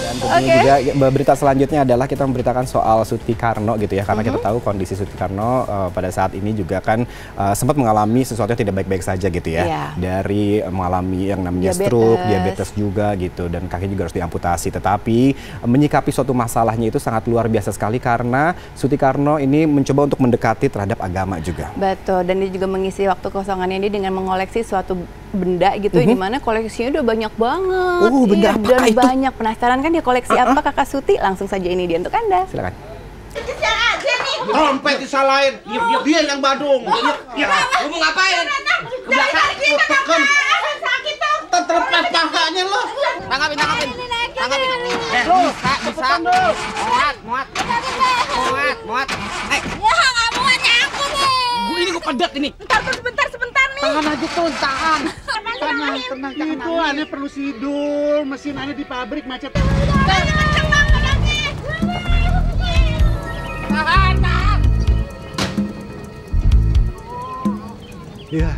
Dan tentunya juga berita selanjutnya adalah kita memberitakan soal Suti Karno gitu ya, karena kita tahu kondisi Suti Karno pada saat ini juga kan sempat mengalami sesuatu yang tidak baik-baik saja gitu ya. Dari mengalami yang namanya stroke, diabetes juga gitu, dan kaki juga harus diamputasi. Tetapi menyikapi suatu masalahnya itu sangat luar biasa sekali karena Suti Karno ini mencoba untuk mendekati terhadap agama juga. Betul, dan dia juga mengisi waktu kosongannya dia dengan mengoleksi suatu benda gitu, di mana koleksinya udah banyak banget. Benda apa dan itu? Banyak. Penasaran kan dia koleksi apa Kakak Suti? Langsung saja ini dia untuk Anda. Silakan. Kejar aja nih. Dompet disalahin. Dia yang badung. Lu mau ngapain? Ke belakang tekan. Sakit tuh. Terlepas pahanya lo. Tanggapin. Bisa. Muat. Ya nggak muatnya aku nih. Ini gue pedet ini. Sebentar nih. Tahan aja tuh, tahan. Tenang. Itu aneh perlu sidul, mesin aneh di pabrik macet. Kenceng banget lagi. Tahan. Ya.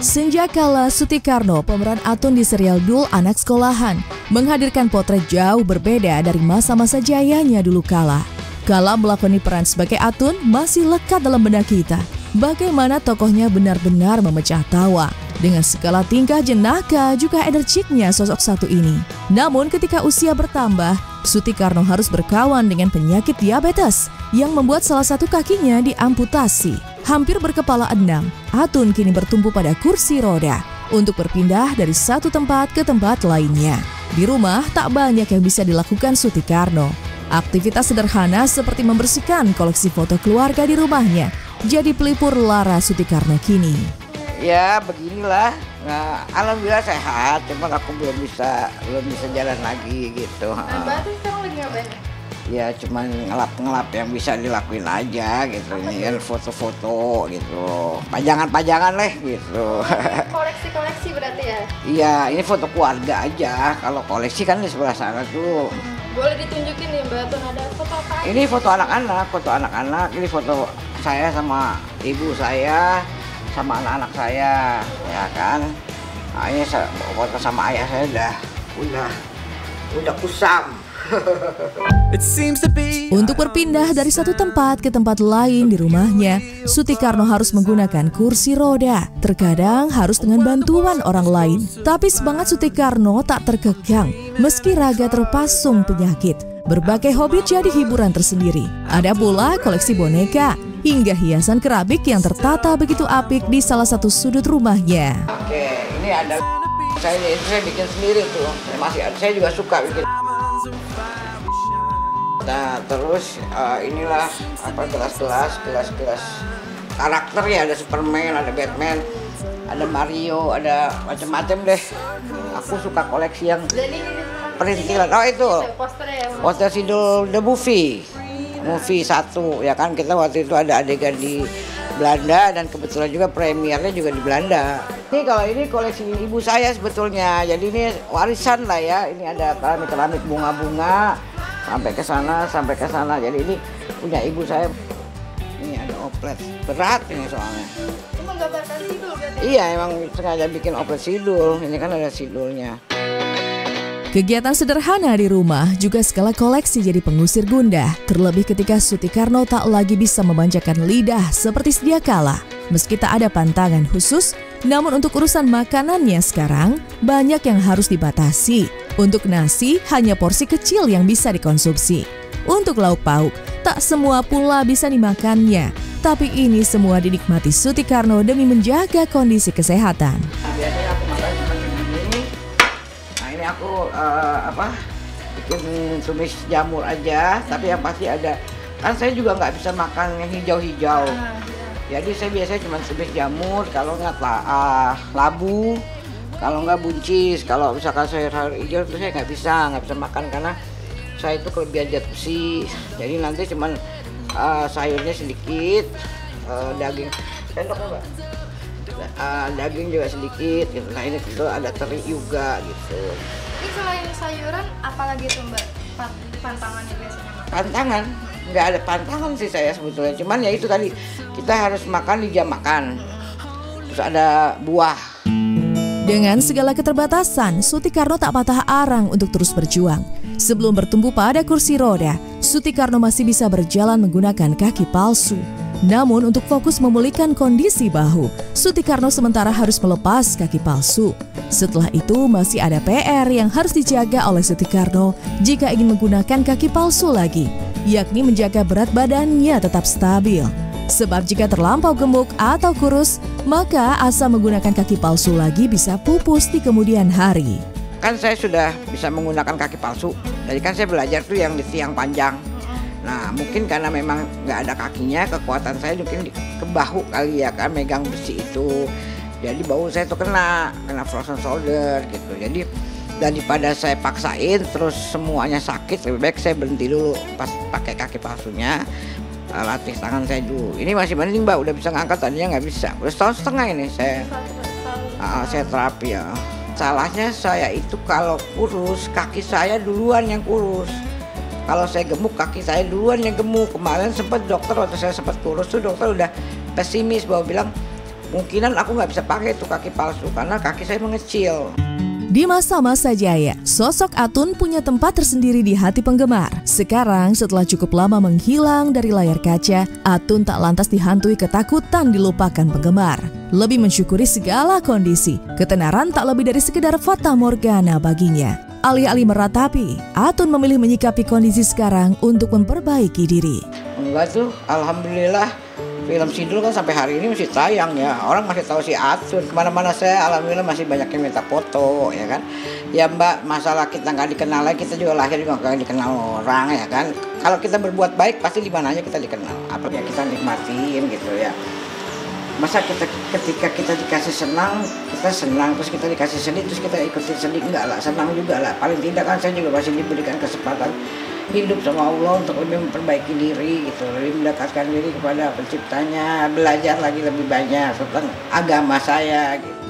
Sejak kala Suti Karno, pemeran Atun di serial Dul Anak Sekolahan, menghadirkan potret jauh berbeda dari masa-masa jayanya dulu kala. Kala melakoni peran sebagai Atun masih lekat dalam benak kita. Bagaimana tokohnya benar-benar memecah tawa. Dengan segala tingkah jenaka juga energiknya sosok satu ini. Namun ketika usia bertambah, Suti Karno harus berkawan dengan penyakit diabetes yang membuat salah satu kakinya diamputasi. Hampir berkepala 6, Atun kini bertumpu pada kursi roda untuk berpindah dari satu tempat ke tempat lainnya. Di rumah tak banyak yang bisa dilakukan Suti Karno. Aktivitas sederhana seperti membersihkan koleksi foto keluarga di rumahnya jadi pelipur lara Suti Karno kini. Ya beginilah, nah, alhamdulillah sehat, cuman aku belum bisa jalan lagi gitu. Berarti sekarang lagi ngapain? Ya cuman ngelap yang bisa dilakuin aja gitu. Ini kan foto-foto gitu, pajangan lah gitu. Koleksi berarti ya? Iya, ini foto keluarga aja. Kalau koleksi kan di sebelah sana tuh. Boleh ditunjukin nih Mbak Atun, ada foto apa? Ini foto anak-anak, ini foto saya sama ibu saya, sama anak-anak saya, ya kan. Nah, ini foto sama ayah saya udah kusam. Untuk berpindah dari satu tempat ke tempat lain di rumahnya, Suti Karno harus menggunakan kursi roda. Terkadang harus dengan bantuan orang lain. Tapi semangat Suti Karno tak terkekang, meski raga terpasung penyakit. Berbagai hobi jadi hiburan tersendiri. Ada pula koleksi boneka, hingga hiasan keramik yang tertata begitu apik di salah satu sudut rumahnya. Oke, ini ada saya bikin sendiri tuh. Saya juga suka bikin. Nah, terus inilah apa gelas karakter ya, ada Superman, ada Batman, ada Mario, ada macam-macam deh. Aku suka koleksi yang perintilan. Oh itu poster Sidul The Movie 1 ya kan, kita waktu itu ada adegan di Belanda dan kebetulan juga premiernya juga di Belanda. Ini kalau ini koleksi ibu saya sebetulnya, jadi ini warisan lah ya. Ini ada keramik bunga-bunga sampai ke sana. Jadi ini punya ibu saya. Ini ada oplet berat ini soalnya. Cuma gambarkan sidul berarti? Iya, emang sengaja bikin oplet sidul. Ini kan ada sidulnya. Kegiatan sederhana di rumah juga skala koleksi jadi pengusir gundah. Terlebih ketika Suti Karno tak lagi bisa memanjakan lidah seperti sedia kala. Meski tak ada pantangan khusus, namun untuk urusan makanannya sekarang banyak yang harus dibatasi. Untuk nasi hanya porsi kecil yang bisa dikonsumsi. Untuk lauk pauk, tak semua pula bisa dimakannya. Tapi ini semua dinikmati Suti Karno demi menjaga kondisi kesehatan. Biasanya aku makan seperti ini. Nah ini aku bikin tumis jamur aja. Tapi yang pasti ada, kan saya juga nggak bisa makan yang hijau-hijau. Jadi saya biasanya cuma tumis jamur, kalau nggak labu. Kalau nggak buncis, kalau misalkan sayur hijau itu saya nggak bisa makan karena saya itu kelebihan zat besi. Jadi nanti cuman sayurnya sedikit, daging sendoknya Mbak. Daging juga sedikit gitu. Nah ini itu ada teri juga gitu. Ini selain sayuran, apalagi tuh Mbak pantangannya biasanya? Pantangan? Nggak ada pantangan sih saya sebetulnya. Cuman ya itu tadi, kita harus makan di jam makan. Terus ada buah. Dengan segala keterbatasan, Sutikarno tak patah arang untuk terus berjuang. Sebelum bertumbuh pada kursi roda, Sutikarno masih bisa berjalan menggunakan kaki palsu. Namun untuk fokus memulihkan kondisi bahu, Sutikarno sementara harus melepas kaki palsu. Setelah itu masih ada PR yang harus dijaga oleh Sutikarno jika ingin menggunakan kaki palsu lagi, yakni menjaga berat badannya tetap stabil. Sebab jika terlampau gemuk atau kurus, maka asa menggunakan kaki palsu lagi bisa pupus di kemudian hari. Kan saya sudah bisa menggunakan kaki palsu, jadi kan saya belajar tuh yang di tiang panjang. Nah mungkin karena memang nggak ada kakinya, kekuatan saya mungkin ke bahu kali ya kan, megang besi itu. Jadi bahu saya tuh kena frozen shoulder gitu. Jadi daripada saya paksain terus semuanya sakit, lebih baik saya berhenti dulu pas pakai kaki palsunya. Latih tangan saya dulu. Ini masih mending Mbak, udah bisa ngangkat, tadinya nggak bisa. Udah setahun setengah ini saya terapi ya. Salahnya saya itu kalau kurus, kaki saya duluan yang kurus. Kalau saya gemuk, kaki saya duluan yang gemuk. Kemarin sempat dokter, waktu saya sempat kurus tuh dokter udah pesimis bahwa bilang mungkinan aku nggak bisa pakai itu kaki palsu karena kaki saya mengecil. Di masa-masa jaya, sosok Atun punya tempat tersendiri di hati penggemar. Sekarang setelah cukup lama menghilang dari layar kaca, Atun tak lantas dihantui ketakutan dilupakan penggemar. Lebih mensyukuri segala kondisi, ketenaran tak lebih dari sekedar fata morgana baginya. Alih-alih meratapi, Atun memilih menyikapi kondisi sekarang untuk memperbaiki diri. Enggak tuh, alhamdulillah. Film Sidul kan sampai hari ini masih tayang ya. Orang masih tahu si Atun. Kemana-mana saya alhamdulillah masih banyak yang minta foto ya kan. Ya Mbak, masalah kita nggak dikenal lagi, kita juga lahir juga nggak dikenal orang ya kan. Kalau kita berbuat baik pasti di mananya kita dikenal. Apa ya kita nikmatin gitu ya. Masa ketika kita dikasih senang, kita senang, terus kita dikasih sedih, terus kita ikutin sedih, enggak lah, senang juga lah. Paling tidak kan saya juga masih diberikan kesempatan hidup sama Allah untuk lebih memperbaiki diri gitu, lebih mendekatkan diri kepada penciptanya, belajar lagi lebih banyak tentang agama saya gitu.